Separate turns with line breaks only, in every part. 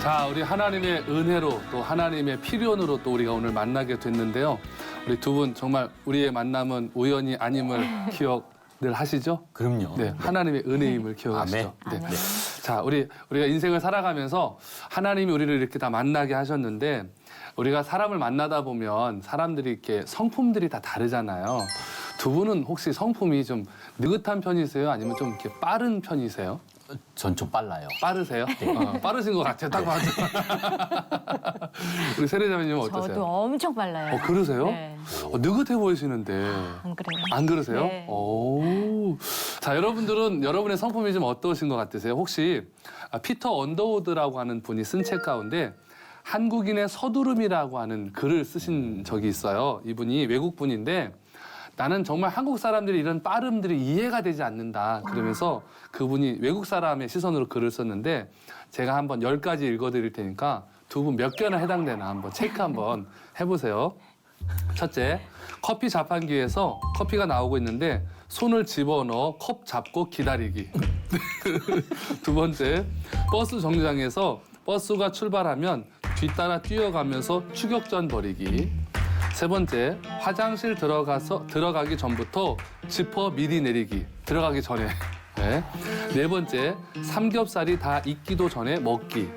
자, 우리 하나님의 은혜로 또 하나님의 필연으로 또 우리가 오늘 만나게 됐는데요. 우리 두 분 정말 우리의 만남은 우연이 아님을 기억 늘 하시죠?
그럼요.
네, 하나님의 은혜임을 기억하시죠?
아멘.
네. 자, 우리가 인생을 살아가면서 하나님이 우리를 이렇게 다 만나게 하셨는데 우리가 사람을 만나다 보면 사람들이 이렇게 성품들이 다 다르잖아요. 두 분은 혹시 성품이 좀 느긋한 편이세요? 아니면 좀 이렇게 빠른 편이세요?
전 좀 빨라요.
빠르세요? 빠르신 것 같아요. 딱 봐도. 우리 세례자매님은 어떠세요?
저도 엄청 빨라요.
그러세요?
네.
느긋해 보이시는데.
안 그래요?
안 그러세요?
네.
오. 자, 여러분들은 여러분의 성품이 좀 어떠신 것 같으세요? 혹시 피터 언더우드라고 하는 분이 쓴 책 가운데 한국인의 서두름이라고 하는 글을 쓰신 적이 있어요. 이분이 외국 분인데 나는 정말 한국 사람들이 이런 빠름들이 이해가 되지 않는다. 그러면서 그분이 외국 사람의 시선으로 글을 썼는데 제가 한번 10가지 읽어드릴 테니까 두 분 몇 개나 해당되나 한번 체크 한번 해보세요. 첫째, 커피 자판기에서 커피가 나오고 있는데 손을 집어넣어 컵 잡고 기다리기. 두 번째, 버스 정류장에서 버스가 출발하면 뒤따라 뛰어가면서 추격전 벌이기. 세 번째, 화장실 들어가기 전부터 지퍼 미리 내리기. 들어가기 전에. 네. 네 번째, 삼겹살이 다 익기도 전에 먹기.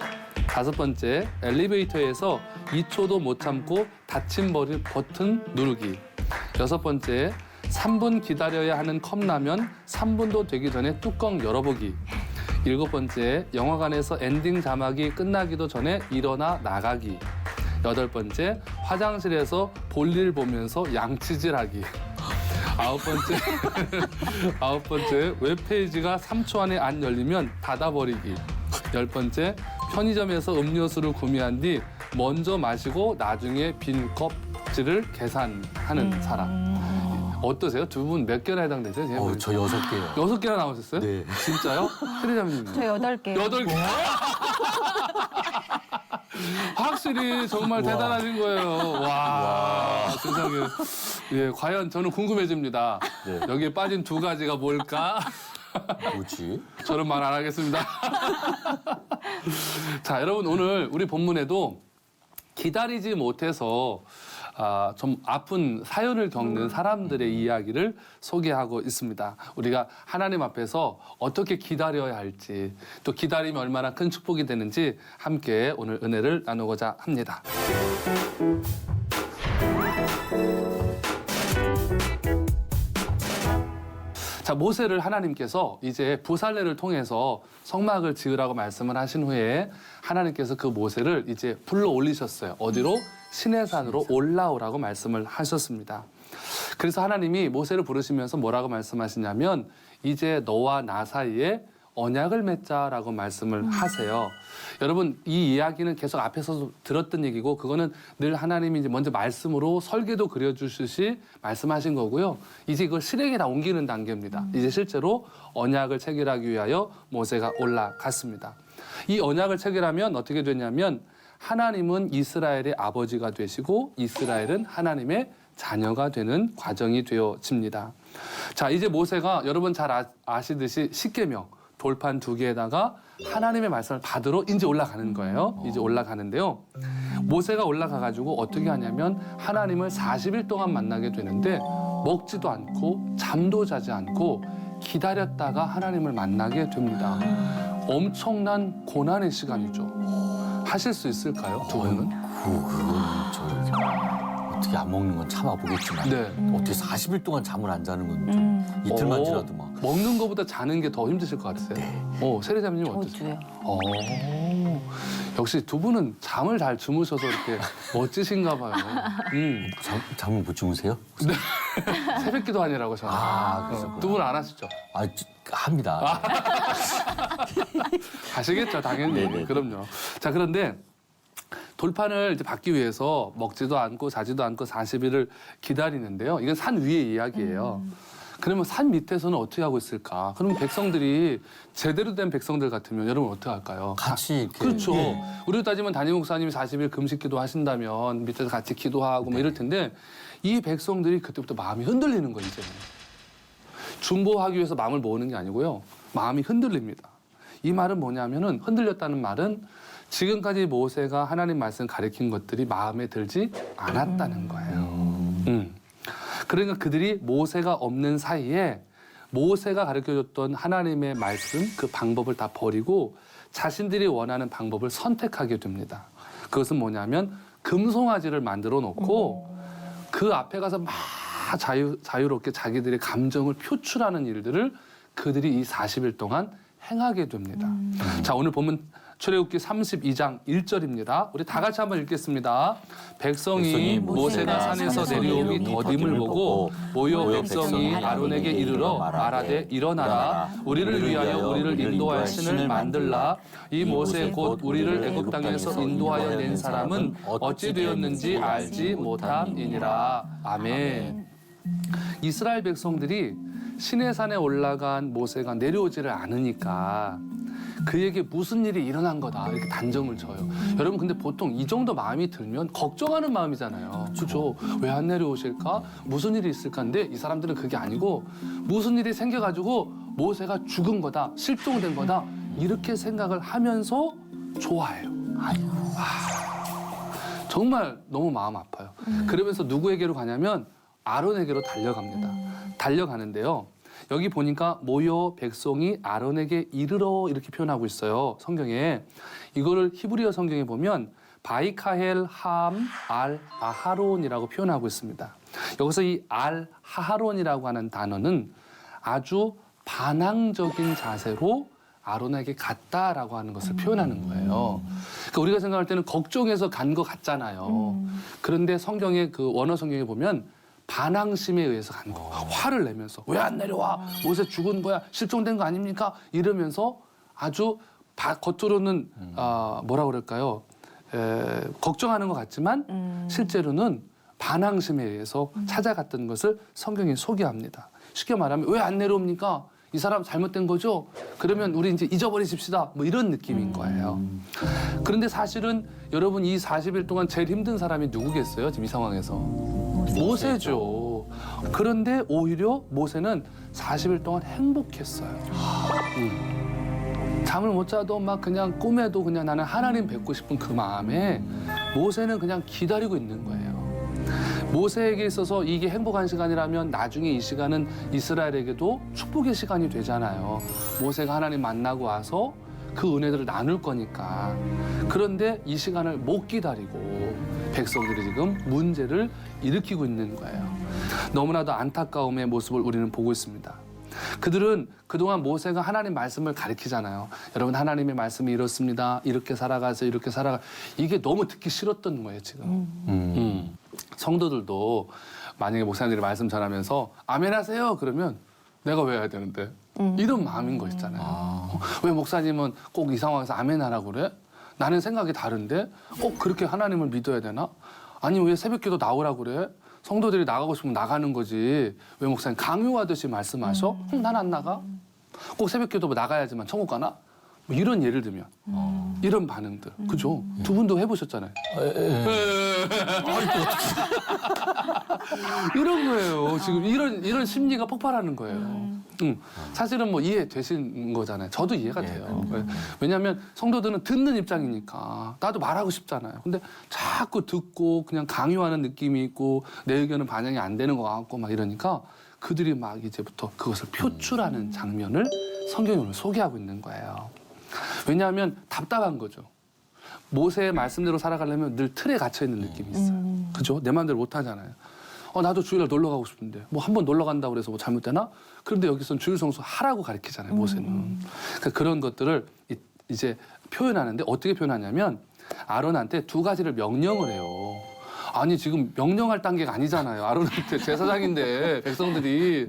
다섯 번째, 엘리베이터에서 2초도 못 참고 닫힌 버튼 누르기. 여섯 번째, 3분 기다려야 하는 컵라면 3분도 되기 전에 뚜껑 열어보기. 일곱 번째, 영화관에서 엔딩 자막이 끝나기도 전에 일어나 나가기. 여덟 번째, 화장실에서 볼일 보면서 양치질하기. 아홉 번째, 웹페이지가 3초 안에 안 열리면 닫아버리기. 열 번째, 편의점에서 음료수를 구매한 뒤 먼저 마시고 나중에 빈 껍질을 계산하는 사람. 어떠세요? 두 분 몇 개나 해당되세요?
저 6개요.
6개나 나오셨어요?
네.
진짜요? 세례자매님.
저 8개.
8개. 확실히 정말
우와.
대단하신 거예요. 와, 세상에. 예, 과연 저는 궁금해집니다.
네.
여기에 빠진 2가지가 뭘까?
뭐지?
저는 말 안 하겠습니다. 자, 여러분 오늘 우리 본문에도 기다리지 못해서 좀 아픈 사연을 겪는 사람들의 이야기를 소개하고 있습니다. 우리가 하나님 앞에서 어떻게 기다려야 할지 또 기다리면 얼마나 큰 축복이 되는지 함께 오늘 은혜를 나누고자 합니다. 자, 모세를 하나님께서 이제 부살레를 통해서 성막을 지으라고 말씀을 하신 후에 하나님께서 그 모세를 이제 불러 올리셨어요. 어디로? 시내산으로 올라오라고 말씀을 하셨습니다. 그래서 하나님이 모세를 부르시면서 뭐라고 말씀하시냐면 이제 너와 나 사이에 언약을 맺자라고 말씀을 하세요. 여러분 이 이야기는 계속 앞에서 들었던 얘기고 그거는 늘 하나님이 이제 먼저 말씀으로 설계도 그려주시듯이 말씀하신 거고요. 이제 이걸 실행에 다 옮기는 단계입니다. 이제 실제로 언약을 체결하기 위하여 모세가 올라갔습니다. 이 언약을 체결하면 어떻게 되냐면 하나님은 이스라엘의 아버지가 되시고 이스라엘은 하나님의 자녀가 되는 과정이 되어집니다. 자, 이제 모세가 여러분 잘 아시듯이 십계명 돌판 2개에다가 하나님의 말씀을 받으러 이제 올라가는 거예요. 이제 올라가는데요. 모세가 올라가가지고 어떻게 하냐면 하나님을 40일 동안 만나게 되는데 먹지도 않고 잠도 자지 않고 기다렸다가 하나님을 만나게 됩니다. 엄청난 고난의 시간이죠. 하실 수 있을까요? 두 분은?
그건 어떻게 안 먹는 건 참아보겠지만
네.
어떻게 40일 동안 잠을 안 자는 건 좀 이틀만 지나도 막.
먹는 것보다 자는 게 더 힘드실 것 같으세요?
네.
세례자매님 어떠세요?
저도요.
역시 두 분은 잠을 잘 주무셔서 이렇게 멋지신가 봐요.
잠을 못 주무세요?
새벽 기도 아니라고 저는.
그러셨구나.
두 분 안 하시죠?
합니다.
하시겠죠, 당연히.
네네.
그럼요. 자, 그런데 돌판을 이제 받기 위해서 먹지도 않고 자지도 않고 40일을 기다리는데요. 이건 산 위의 이야기예요. 그러면 산 밑에서는 어떻게 하고 있을까? 그러면 백성들이 제대로 된 백성들 같으면 여러분 어떻게 할까요?
같이 이렇게.
그렇죠. 우리로 따지면 담임 목사님이 40일 금식 기도 하신다면 밑에서 같이 기도하고 뭐 이럴 텐데 이 백성들이 그때부터 마음이 흔들리는 거예요, 이제는. 중보하기 위해서 마음을 모으는 게 아니고요. 마음이 흔들립니다. 이 말은 뭐냐면은 흔들렸다는 말은 지금까지 모세가 하나님 말씀 가르친 것들이 마음에 들지 않았다는 거예요. 그러니까 그들이 모세가 없는 사이에 모세가 가르쳐줬던 하나님의 말씀 그 방법을 다 버리고 자신들이 원하는 방법을 선택하게 됩니다. 그것은 뭐냐면 금송아지를 만들어 놓고 그 앞에 가서 막 자유롭게 자기들의 감정을 표출하는 일들을 그들이 이 40일 동안 행하게 됩니다. 자, 오늘 보면 출애굽기 32장 1절입니다. 우리 다 같이 한번 읽겠습니다. 백성이 모세가 산에서 내려오니 더딤을 보고 모여 백성이 아론에게 이르러 말하되 일어나라 우리를 위하여 우리를 인도할 신을 만들라. 이 모세 곧 우리를 애굽 땅에서 인도하여 낸 사람은 어찌 되었는지 알지 못함이니라. 아멘. 이스라엘 백성들이 시내산에 올라간 모세가 내려오지를 않으니까 그에게 무슨 일이 일어난 거다 이렇게 단정을 쳐요. 여러분 근데 보통 이 정도 마음이 들면 걱정하는 마음이잖아요. 그렇죠? 왜 안 내려오실까? 무슨 일이 있을까인데 이 사람들은 그게 아니고 무슨 일이 생겨가지고 모세가 죽은 거다, 실종된 거다 이렇게 생각을 하면서 좋아해요. 정말 너무 마음 아파요. 그러면서 누구에게로 가냐면 아론에게로 달려갑니다. 달려가는데요. 여기 보니까 모여 백성이 아론에게 이르러 이렇게 표현하고 있어요. 성경에. 이거를 히브리어 성경에 보면 바이카헬 함 알 아하론이라고 표현하고 있습니다. 여기서 이 알 하하론이라고 하는 단어는 아주 반항적인 자세로 아론에게 갔다라고 하는 것을 표현하는 거예요. 그러니까 우리가 생각할 때는 걱정해서 간 것 같잖아요. 그런데 성경의 그 원어 성경에 보면 반항심에 의해서 간 거. 화를 내면서 왜 안 내려와? 모세 죽은 거야? 실종된 거 아닙니까? 이러면서 아주 겉으로는 뭐라 그럴까요? 걱정하는 것 같지만 실제로는 반항심에 의해서 찾아갔던 것을 성경이 소개합니다. 쉽게 말하면 왜 안 내려옵니까? 이 사람 잘못된 거죠? 그러면 우리 이제 잊어버리십시다. 뭐 이런 느낌인 거예요. 그런데 사실은 여러분 이 40일 동안 제일 힘든 사람이 누구겠어요? 지금 이 상황에서. 모세죠. 그런데 오히려 모세는 40일 동안 행복했어요. 잠을 못 자도 막 그냥 꿈에도 그냥 나는 하나님 뵙고 싶은 그 마음에 모세는 그냥 기다리고 있는 거예요. 모세에게 있어서 이게 행복한 시간이라면 나중에 이 시간은 이스라엘에게도 축복의 시간이 되잖아요. 모세가 하나님 만나고 와서 그 은혜들을 나눌 거니까. 그런데 이 시간을 못 기다리고 백성들이 지금 문제를 일으키고 있는 거예요. 너무나도 안타까움의 모습을 우리는 보고 있습니다. 그들은 그동안 모세가 하나님 말씀을 가르치잖아요. 여러분 하나님의 말씀이 이렇습니다. 이렇게 살아가세요. 이렇게 살아가. 이게 너무 듣기 싫었던 거예요 지금. 성도들도 만약에 목사님들이 말씀 전하면서 아멘 하세요. 그러면 내가 왜 해야 되는데? 이런 마음인 거 있잖아요. 왜 목사님은 꼭 이 상황에서 아멘 하라고 그래? 나는 생각이 다른데 꼭 그렇게 하나님을 믿어야 되나? 아니 왜 새벽기도 나오라고 그래? 성도들이 나가고 싶으면 나가는 거지. 왜 목사님 강요하듯이 말씀하셔? 난 안 나가. 꼭 새벽기도 뭐 나가야지만 천국 가나? 뭐 이런 예를 들면 이런 반응들. 그죠? 두 분도 해보셨잖아요. 이런 거예요. 지금 이런 심리가 폭발하는 거예요. 사실은 뭐 이해되신 거잖아요. 저도 이해가 돼요. 왜냐하면 성도들은 듣는 입장이니까 나도 말하고 싶잖아요. 근데 자꾸 듣고 그냥 강요하는 느낌이 있고 내 의견은 반영이 안 되는 것 같고 막 이러니까 그들이 막 이제부터 그것을 표출하는 장면을 성경이 오늘 소개하고 있는 거예요. 왜냐하면 답답한 거죠. 모세의 말씀대로 살아가려면 늘 틀에 갇혀 있는 느낌이 있어요. 그죠? 내 마음대로 못 하잖아요. 나도 주일날 놀러 가고 싶은데 뭐 한 번 놀러 간다고 그래서 뭐 잘못되나? 그런데 여기서는 주일 성수 하라고 가르치잖아요. 모세는. 그러니까 그런 것들을 이제 표현하는데 어떻게 표현하냐면 아론한테 두 가지를 명령을 해요. 아니 지금 명령할 단계가 아니잖아요. 아론한테 제사장인데 백성들이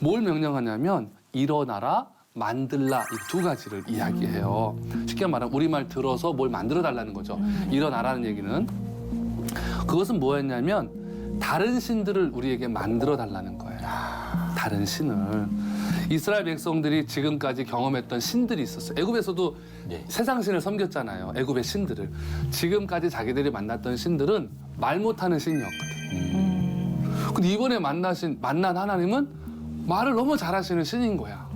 뭘 명령하냐면 일어나라 만들라 이 두 가지를 이야기해요. 쉽게 말하면 우리말 들어서 뭘 만들어 달라는 거죠. 일어나라는 얘기는 그것은 뭐였냐면 다른 신들을 우리에게 만들어 달라는 거예요. 다른 신을. 이스라엘 백성들이 지금까지 경험했던 신들이 있었어요. 애굽에서도 세상 신을 섬겼잖아요. 애굽의 신들을. 지금까지 자기들이 만났던 신들은 말 못하는 신이었거든. 근데 이번에 만난 하나님은 말을 너무 잘하시는 신인 거야.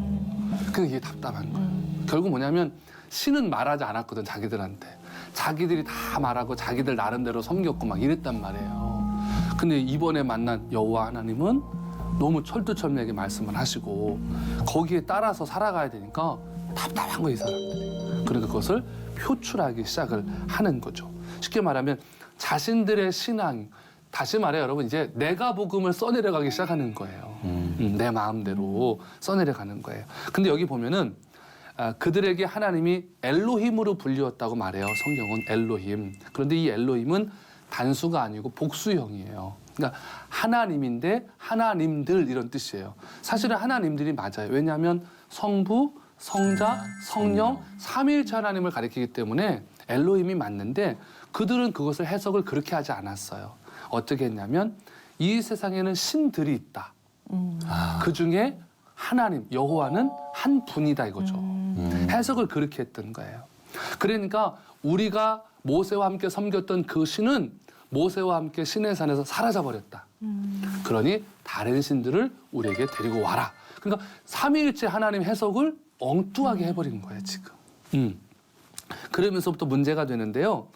그게 답답한 거예요. 결국 뭐냐면 신은 말하지 않았거든 자기들한테. 자기들이 다 말하고 자기들 나름대로 섬겼고 막 이랬단 말이에요. 근데 이번에 만난 여호와 하나님은 너무 철두철미하게 말씀을 하시고 거기에 따라서 살아가야 되니까 답답한 거예요, 이 사람들이. 그러니까 그것을 표출하기 시작을 하는 거죠. 쉽게 말하면 자신들의 신앙, 다시 말해 여러분 이제 내가 복음을 써내려가기 시작하는 거예요. 내 마음대로 써내려가는 거예요. 근데 여기 보면은 그들에게 하나님이 엘로힘으로 불리웠다고 말해요. 성경은 엘로힘. 그런데 이 엘로힘은 단수가 아니고 복수형이에요. 그러니까 하나님인데 하나님들 이런 뜻이에요. 사실은 하나님들이 맞아요. 왜냐하면 성부, 성자, 성령, 삼위일체 하나님을 가리키기 때문에 엘로힘이 맞는데 그들은 그것을 해석을 그렇게 하지 않았어요. 어떻게 했냐면 이 세상에는 신들이 있다. 그 중에 하나님, 여호와는 한 분이다 이거죠. 해석을 그렇게 했던 거예요. 그러니까 우리가 모세와 함께 섬겼던 그 신은 모세와 함께 신의 산에서 사라져버렸다. 그러니 다른 신들을 우리에게 데리고 와라. 그러니까 삼위일체 하나님 해석을 엉뚱하게 해버린 거예요, 지금. 그러면서부터 문제가 되는데요.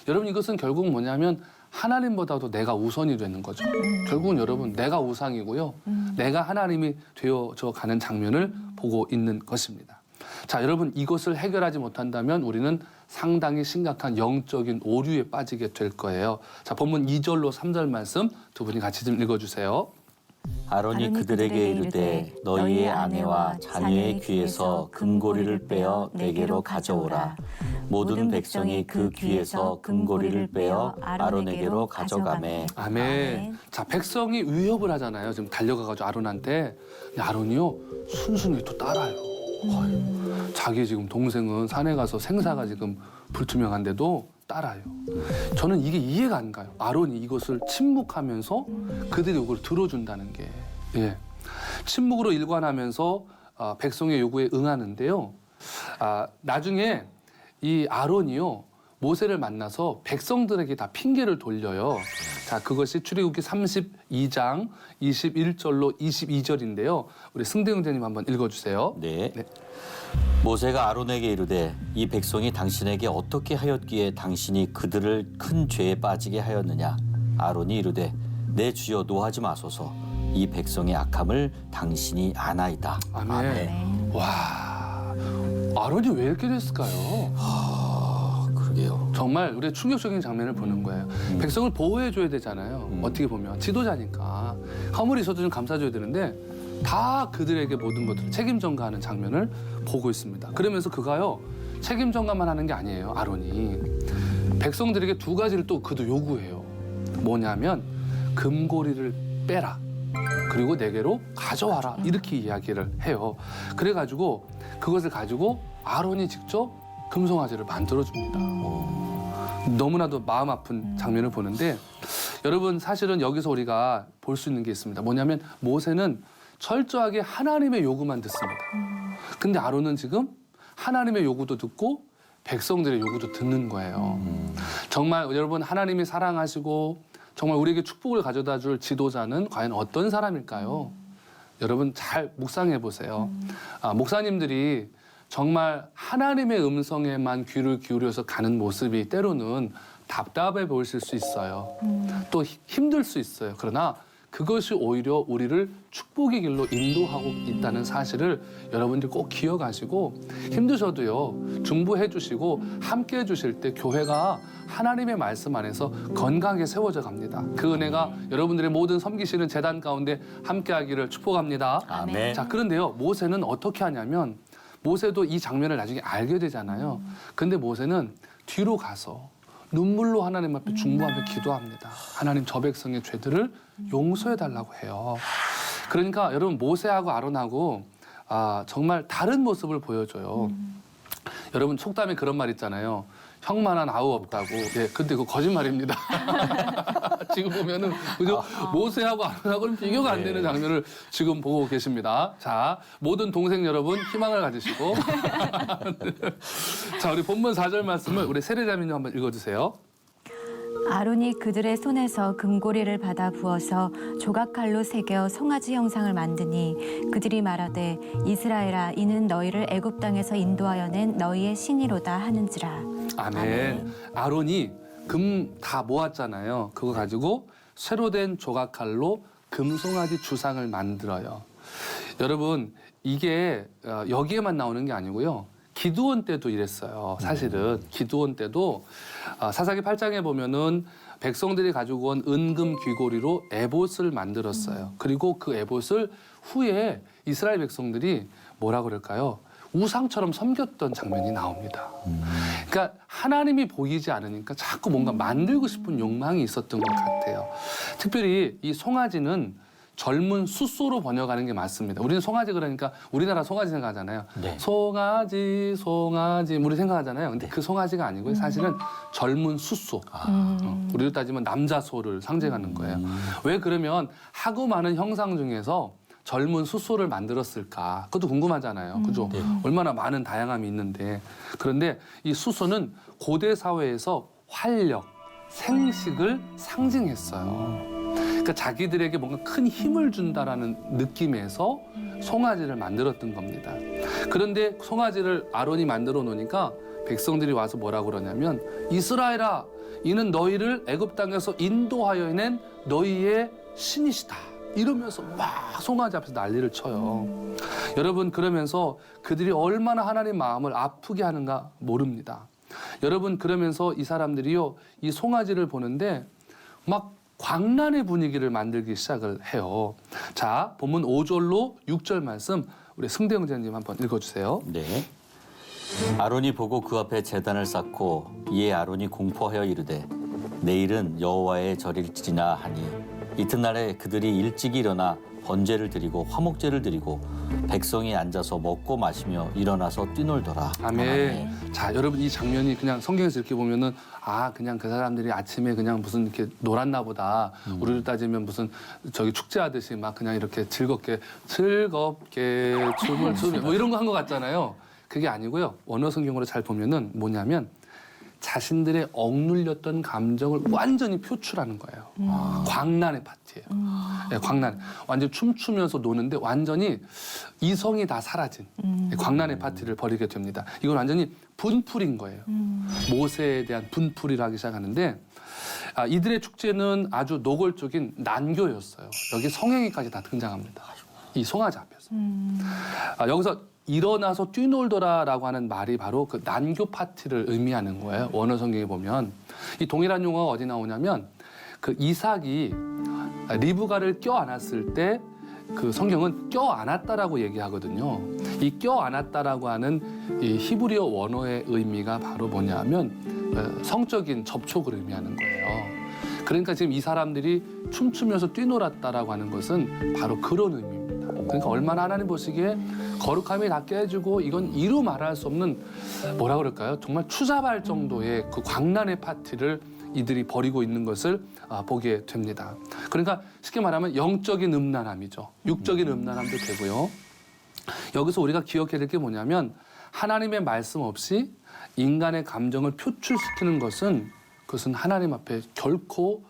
여러분 이것은 결국 뭐냐면 하나님보다도 내가 우선이 되는 거죠. 결국은 여러분 내가 우상이고요. 내가 하나님이 되어져 가는 장면을 보고 있는 것입니다. 자, 여러분 이것을 해결하지 못한다면 우리는 상당히 심각한 영적인 오류에 빠지게 될 거예요. 자, 본문 2절로 3절 말씀 두 분이 같이 좀 읽어주세요.
아론이 그들에게 이르되 너희의 아내와 자녀의 귀에서 금고리를 빼어 내게로 가져오라. 모든 백성이 그 귀에서 금고리를 빼어 아론에게로 가져가매.
아멘. 자, 백성이 위협을 하잖아요. 지금 달려가가지고 아론한테. 아론이요 순순히 또 따라요. 자기 지금 동생은 산에 가서 생사가 지금 불투명한데도 따라요. 저는 이게 이해가 안 가요. 아론이 이것을 침묵하면서 그들의 요구를 들어준다는 게. 예. 침묵으로 일관하면서 백성의 요구에 응하는데요. 나중에 이 아론이요 모세를 만나서 백성들에게 다 핑계를 돌려요. 자, 그것이 출애굽기 32장 21절로 22절인데요. 우리 승대형제님 한번 읽어주세요.
네. 모세가 아론에게 이르되 이 백성이 당신에게 어떻게 하였기에 당신이 그들을 큰 죄에 빠지게 하였느냐. 아론이 이르되 내 주여 노하지 마소서. 이 백성의 악함을 당신이 아나이다.
아멘. 와, 아론이 왜 이렇게 됐을까요?
그러게요.
정말 우리가 충격적인 장면을 보는 거예요. 백성을 보호해줘야 되잖아요. 어떻게 보면 지도자니까 허물이 있어도 좀 감싸줘야 되는데 다 그들에게 모든 것들을 책임 전가하는 장면을 보고 있습니다. 그러면서 그가요 책임 전가만 하는 게 아니에요. 아론이 백성들에게 두 가지를 또 그도 요구해요. 뭐냐면 금고리를 빼라. 그리고 내게로 가져와라. 이렇게 이야기를 해요. 그래가지고 그것을 가지고 아론이 직접 금송아지를 만들어줍니다. 너무나도 마음 아픈 장면을 보는데 여러분 사실은 여기서 우리가 볼 수 있는 게 있습니다. 뭐냐면 모세는 철저하게 하나님의 요구만 듣습니다. 근데 아론은 지금 하나님의 요구도 듣고 백성들의 요구도 듣는 거예요. 정말 여러분 하나님이 사랑하시고 정말 우리에게 축복을 가져다 줄 지도자는 과연 어떤 사람일까요? 여러분 잘 묵상해 보세요. 목사님들이 정말 하나님의 음성에만 귀를 기울여서 가는 모습이 때로는 답답해 보이실 수 있어요. 또 힘들 수 있어요. 그러나 그것이 오히려 우리를 축복의 길로 인도하고 있다는 사실을 여러분들 꼭 기억하시고 힘드셔도요 중보해 주시고 함께 해 주실 때 교회가 하나님의 말씀 안에서 건강하게 세워져 갑니다. 그 은혜가 여러분들의 모든 섬기시는 재단 가운데 함께 하기를 축복합니다.
아멘.
자, 그런데요 모세는 어떻게 하냐면 모세도 이 장면을 나중에 알게 되잖아요. 근데 모세는 뒤로 가서 눈물로 하나님 앞에 중보하며 기도합니다. 하나님 저 백성의 죄들을 용서해달라고 해요. 그러니까 여러분 모세하고 아론하고 정말 다른 모습을 보여줘요. 여러분 속담에 그런 말 있잖아요. 형만한 아우 없다고. 예, 근데 그거 거짓말입니다. 지금 보면은 그죠? 모세하고 아론하고는 비교가 안 되는 장면을 지금 보고 계십니다. 자, 모든 동생 여러분 희망을 가지시고 자, 우리 본문 4절 말씀을 우리 세례자매님 한번 읽어주세요.
아론이 그들의 손에서 금고리를 받아 부어서 조각칼로 새겨 송아지 형상을 만드니 그들이 말하되 이스라엘아 이는 너희를 애굽 땅에서 인도하여 낸 너희의 신이로다 하는지라.
아멘. 아론이 금 다 모았잖아요. 그거 가지고 쇠로 된 조각칼로 금송아지 주상을 만들어요. 여러분 이게 여기에만 나오는 게 아니고요. 기드온 때도 이랬어요. 사실은 기드온 때도 사사기 8장에 보면은 백성들이 가지고 온 은금 귀고리로 에봇을 만들었어요. 그리고 그 에봇을 후에 이스라엘 백성들이 뭐라 그럴까요? 우상처럼 섬겼던 장면이 나옵니다. 그러니까 하나님이 보이지 않으니까 자꾸 뭔가 만들고 싶은 욕망이 있었던 것 같아요. 특별히 이 송아지는 젊은 숫소로 번역하는 게 맞습니다. 우리는 송아지 그러니까 우리나라 송아지 생각하잖아요.
네.
송아지, 송아지 우리 생각하잖아요. 근데 그 송아지가 아니고요. 사실은 젊은 숫소. 우리로 따지면 남자소를 상징하는 거예요. 왜 그러면 하고 많은 형상 중에서 젊은 숫소를 만들었을까? 그것도 궁금하잖아요. 그죠?
네.
얼마나 많은 다양함이 있는데. 그런데 이 숫소는 고대 사회에서 활력, 생식을 상징했어요. 그러니까 자기들에게 뭔가 큰 힘을 준다라는 느낌에서 송아지를 만들었던 겁니다. 그런데 송아지를 아론이 만들어 놓으니까 백성들이 와서 뭐라고 그러냐면 이스라엘아 이는 너희를 애굽 땅에서 인도하여 낸 너희의 신이시다. 이러면서 막 송아지 앞에서 난리를 쳐요. 여러분 그러면서 그들이 얼마나 하나님 마음을 아프게 하는가 모릅니다. 여러분 그러면서 이 사람들이요 이 송아지를 보는데 막 광란의 분위기를 만들기 시작을 해요. 자, 본문 5절로 6절 말씀 우리 승대 형제님 한번 읽어주세요.
네. 아론이 보고 그 앞에 제단을 쌓고 이에 아론이 공포하여 이르되 내일은 여호와의 절일지나 하니 이튿날에 그들이 일찍 일어나 번제를 드리고 화목제를 드리고 백성이 앉아서 먹고 마시며 일어나서 뛰놀더라.
아멘. 자, 여러분 이 장면이 그냥 성경에서 이렇게 보면은 아 그냥 그 사람들이 아침에 그냥 무슨 이렇게 놀았나 보다. 우리로 따지면 무슨 저기 축제하듯이 막 그냥 이렇게 즐겁게 춤을 추며 뭐 이런 거 한 것 같잖아요. 그게 아니고요. 원어 성경으로 잘 보면은 뭐냐면 자신들의 억눌렸던 감정을 완전히 표출하는 거예요. 광란의 파티예요. 네, 광란. 완전 춤추면서 노는데 완전히 이성이 다 사라진 광란의 파티를 벌이게 됩니다. 이건 완전히 분풀인 거예요. 모세에 대한 분풀이를 하기 시작하는데 이들의 축제는 아주 노골적인 난교였어요. 여기 성행위까지 다 등장합니다. 이 송아지 앞에서. 여기서 일어나서 뛰놀더라라고 하는 말이 바로 그 난교 파티를 의미하는 거예요. 원어 성경에 보면 이 동일한 용어가 어디 나오냐면 그 이삭이 리브가를 껴안았을 때 그 성경은 껴안았다라고 얘기하거든요. 이 껴안았다라고 하는 이 히브리어 원어의 의미가 바로 뭐냐면 성적인 접촉을 의미하는 거예요. 그러니까 지금 이 사람들이 춤추면서 뛰놀았다라고 하는 것은 바로 그런 의미입니다. 그러니까 얼마나 하나님 보시기에 거룩함이 다 깨지고 이건 이루 말할 수 없는 뭐라 그럴까요? 정말 추잡할 정도의 그 광란의 파티를 이들이 벌이고 있는 것을 보게 됩니다. 그러니까 쉽게 말하면 영적인 음란함이죠. 육적인 음란함도 되고요. 여기서 우리가 기억해야 될 게 뭐냐면 하나님의 말씀 없이 인간의 감정을 표출시키는 것은 그것은 하나님 앞에 결코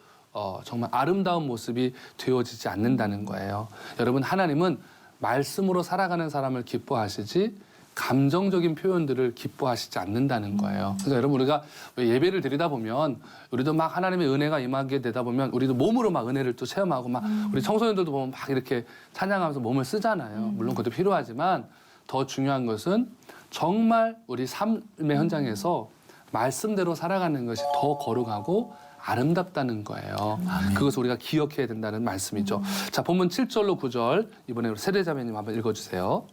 정말 아름다운 모습이 되어지지 않는다는 거예요. 여러분 하나님은 말씀으로 살아가는 사람을 기뻐하시지 감정적인 표현들을 기뻐하시지 않는다는 거예요. 그래서 여러분 우리가 예배를 드리다 보면 우리도 막 하나님의 은혜가 임하게 되다 보면 우리도 몸으로 막 은혜를 또 체험하고 막 우리 청소년들도 보면 막 이렇게 찬양하면서 몸을 쓰잖아요. 물론 그것도 필요하지만 더 중요한 것은 정말 우리 삶의 현장에서 말씀대로 살아가는 것이 더 거룩하고 아름답다는 거예요. 그것을 우리가 기억해야 된다는 말씀이죠. 자, 본문 7절로 9절 이번에 우리 세례자매님 한번 읽어주세요.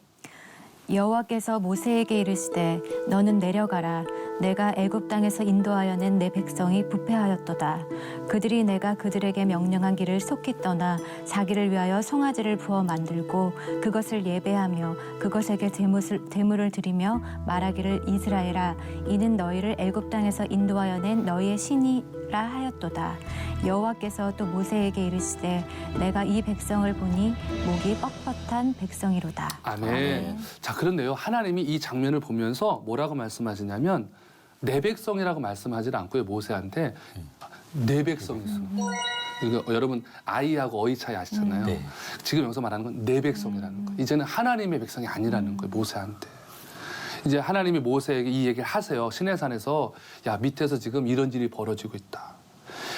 여호와께서 모세에게 이르시되 너는 내려가라 내가 애굽 땅에서 인도하여 낸 내 백성이 부패하였도다. 그들이 내가 그들에게 명령한 길을 속히 떠나 자기를 위하여 송아지를 부어 만들고 그것을 예배하며 그것에게 제물을 드리며 말하기를 이스라엘아 이는 너희를 애굽 땅에서 인도하여 낸 너희의 신이라 하였도다. 여호와께서 또 모세에게 이르시되 내가 이 백성을 보니 목이 뻣뻣한 백성이로다.
아멘. 자, 그런데요. 하나님이 이 장면을 보면서 뭐라고 말씀하시냐면 내 백성이라고 말씀하지 않고요. 모세한테 내 백성이 있어. 이거 여러분 아이하고 어이 차이 아시잖아요.
네.
지금 여기서 말하는 건 내 백성이라는 거예요. 이제는 하나님의 백성이 아니라는 거예요. 모세한테. 이제 하나님이 모세에게 이 얘기를 하세요. 시내산에서 야 밑에서 지금 이런 일이 벌어지고 있다.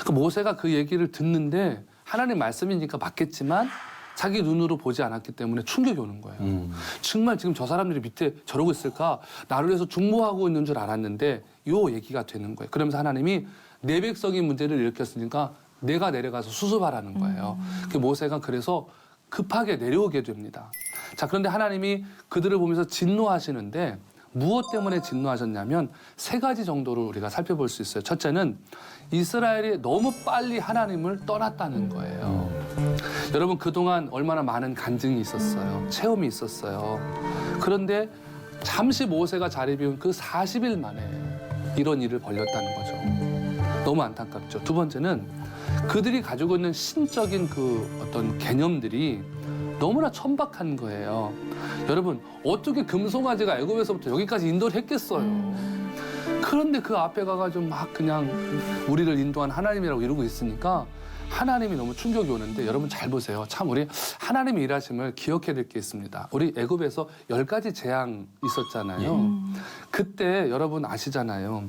그 모세가 그 얘기를 듣는데 하나님 말씀이니까 맞겠지만 자기 눈으로 보지 않았기 때문에 충격이 오는 거예요. 정말 지금 저 사람들이 밑에 저러고 있을까? 나를 위해서 중보하고 있는 줄 알았는데 요 얘기가 되는 거예요. 그러면서 하나님이 내 백성이 문제를 일으켰으니까 내가 내려가서 수습하라는 거예요. 그 모세가 그래서 급하게 내려오게 됩니다. 자, 그런데 하나님이 그들을 보면서 진노하시는데 무엇 때문에 진노하셨냐면 세 가지 정도를 우리가 살펴볼 수 있어요. 첫째는 이스라엘이 너무 빨리 하나님을 떠났다는 거예요. 여러분 그동안 얼마나 많은 간증이 있었어요. 체험이 있었어요. 그런데 잠시 모세가 자리 비운 그 40일 만에 이런 일을 벌였다는 거죠. 너무 안타깝죠. 두 번째는 그들이 가지고 있는 신적인 그 어떤 개념들이 너무나 천박한 거예요. 여러분 어떻게 금송아지가 애굽에서부터 여기까지 인도를 했겠어요. 그런데 그 앞에 가가지고 막 그냥 우리를 인도한 하나님이라고 이러고 있으니까 하나님이 너무 충격이 오는데 여러분 잘 보세요. 참 우리 하나님의 일하심을 기억해야 될 게 있습니다. 우리 애굽에서 10가지 재앙 있었잖아요. 그때 여러분 아시잖아요.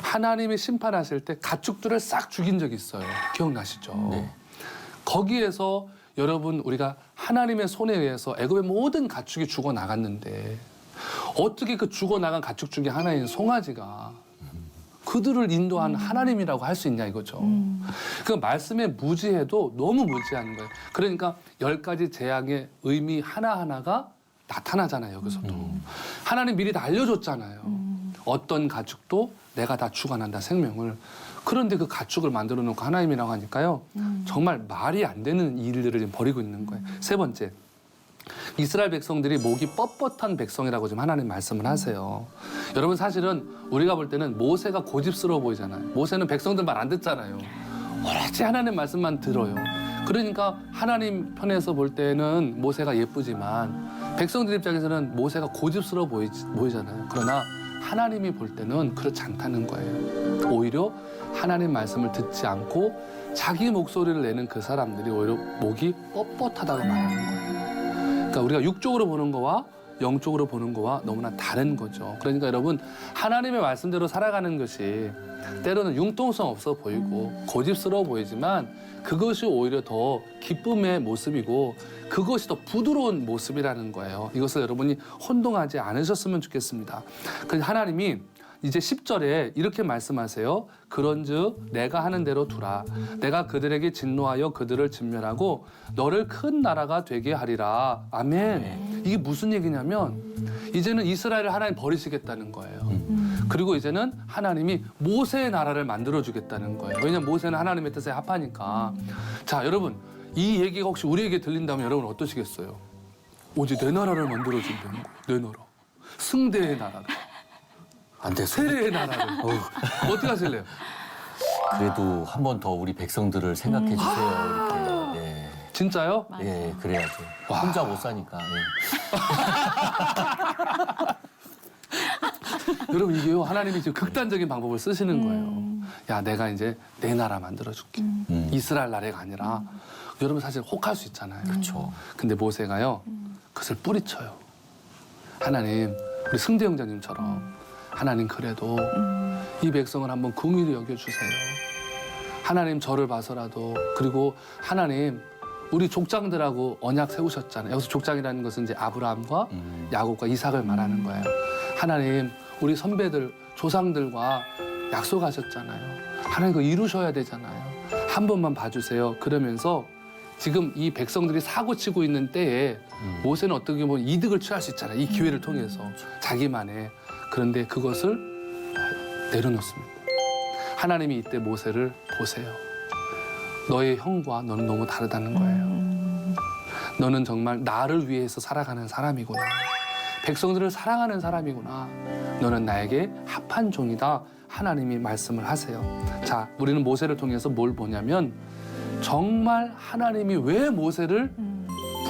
하나님이 심판하실 때 가축들을 싹 죽인 적이 있어요. 기억나시죠?
네.
거기에서 여러분 우리가 하나님의 손에 의해서 애굽의 모든 가축이 죽어나갔는데 어떻게 그 죽어나간 가축 중에 하나인 송아지가 그들을 인도한 하나님이라고 할 수 있냐 이거죠. 그 말씀에 무지해도 너무 무지한 거예요. 그러니까 10가지 재앙의 의미 하나하나가 나타나잖아요. 여기서도. 하나님 미리 다 알려줬잖아요. 어떤 가축도 내가 다 죽어난다 생명을. 그런데 그 가축을 만들어 놓고 하나님이라고 하니까요. 정말 말이 안 되는 일들을 지금 벌이고 있는 거예요. 세 번째. 이스라엘 백성들이 목이 뻣뻣한 백성이라고 지금 하나님 말씀을 하세요. 여러분 사실은 우리가 볼 때는 모세가 고집스러워 보이잖아요. 모세는 백성들 말 안 듣잖아요. 오로지 하나님 말씀만 들어요. 그러니까 하나님 편에서 볼 때는 모세가 예쁘지만 백성들 입장에서는 모세가 고집스러워 보이잖아요. 그러나 하나님이 볼 때는 그렇지 않다는 거예요. 오히려 하나님 말씀을 듣지 않고 자기 목소리를 내는 그 사람들이 오히려 목이 뻣뻣하다고 말하는 거예요. 그러니까 우리가 육적으로 보는 거와 영적으로 보는 거와 너무나 다른 거죠. 그러니까 여러분 하나님의 말씀대로 살아가는 것이 때로는 융통성 없어 보이고 고집스러워 보이지만 그것이 오히려 더 기쁨의 모습이고 그것이 더 부드러운 모습이라는 거예요. 이것을 여러분이 혼동하지 않으셨으면 좋겠습니다. 그래서 하나님이 이제 10절에 이렇게 말씀하세요. 그런즉 내가 하는 대로 두라. 내가 그들에게 진노하여 그들을 진멸하고 너를 큰 나라가 되게 하리라. 아멘. 이게 무슨 얘기냐면 이제는 이스라엘을 하나님 버리시겠다는 거예요. 그리고 이제는 하나님이 모세의 나라를 만들어주겠다는 거예요. 왜냐하면 모세는 하나님의 뜻에 합하니까. 자, 여러분 이 얘기가 혹시 우리에게 들린다면 여러분 어떠시겠어요? 오직 내 나라를 만들어준다는 거예요. 내 나라. 승대의 나라를.
안 돼.
세례의 나라를. 어떻게 하실래요?
그래도 한 번 더 우리 백성들을 생각해 주세요. 이렇게. 예.
진짜요?
예, 그래야죠.
와.
혼자 못 사니까. 예.
여러분 이게요 하나님이 지금 극단적인 방법을 쓰시는 거예요. 야 내가 이제 내 나라 만들어줄게. 이스라엘 나라가 아니라 여러분 사실 혹할 수 있잖아요.
그렇죠.
근데 모세가요 그것을 뿌리쳐요. 하나님 우리 승대 형제님처럼 하나님 그래도 이 백성을 한번 긍휼히 여겨주세요. 하나님 저를 봐서라도 그리고 하나님 우리 족장들하고 언약 세우셨잖아요. 여기서 족장이라는 것은 이제 아브라함과 야곱과 이삭을 말하는 거예요. 하나님 우리 선배들 조상들과 약속하셨잖아요. 하나님 그거 이루셔야 되잖아요. 한 번만 봐주세요. 그러면서 지금 이 백성들이 사고치고 있는 때에 모세는 어떻게 보면 이득을 취할 수 있잖아요. 이 기회를 통해서 자기만의. 그런데 그것을 내려놓습니다. 하나님이 이때 모세를 보세요. 너의 형과 너는 너무 다르다는 거예요. 너는 정말 나를 위해서 살아가는 사람이구나. 백성들을 사랑하는 사람이구나. 너는 나에게 합한 종이다. 하나님이 말씀을 하세요. 자, 우리는 모세를 통해서 뭘 보냐면 정말 하나님이 왜 모세를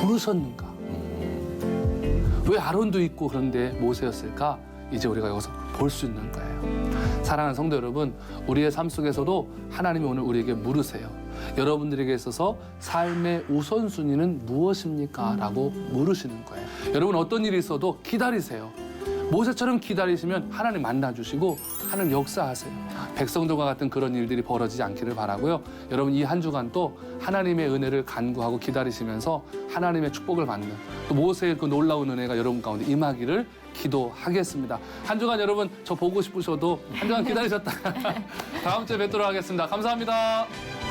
부르셨는가? 왜 아론도 있고 그런데 모세였을까? 이제 우리가 여기서 볼 수 있는 거예요. 사랑하는 성도 여러분, 우리의 삶 속에서도 하나님이 오늘 우리에게 물으세요. 여러분들에게 있어서 삶의 우선순위는 무엇입니까? 라고 물으시는 거예요. 여러분 어떤 일이 있어도 기다리세요. 모세처럼 기다리시면 하나님 만나주시고 하나님 역사하세요. 백성들과 같은 그런 일들이 벌어지지 않기를 바라고요. 여러분 이 한 주간 또 하나님의 은혜를 간구하고 기다리시면서 하나님의 축복을 받는 또 모세의 그 놀라운 은혜가 여러분 가운데 임하기를 기도하겠습니다. 한 주간 여러분 저 보고 싶으셔도 한 주간 기다리셨다가 다음 주에 뵙도록 하겠습니다. 감사합니다.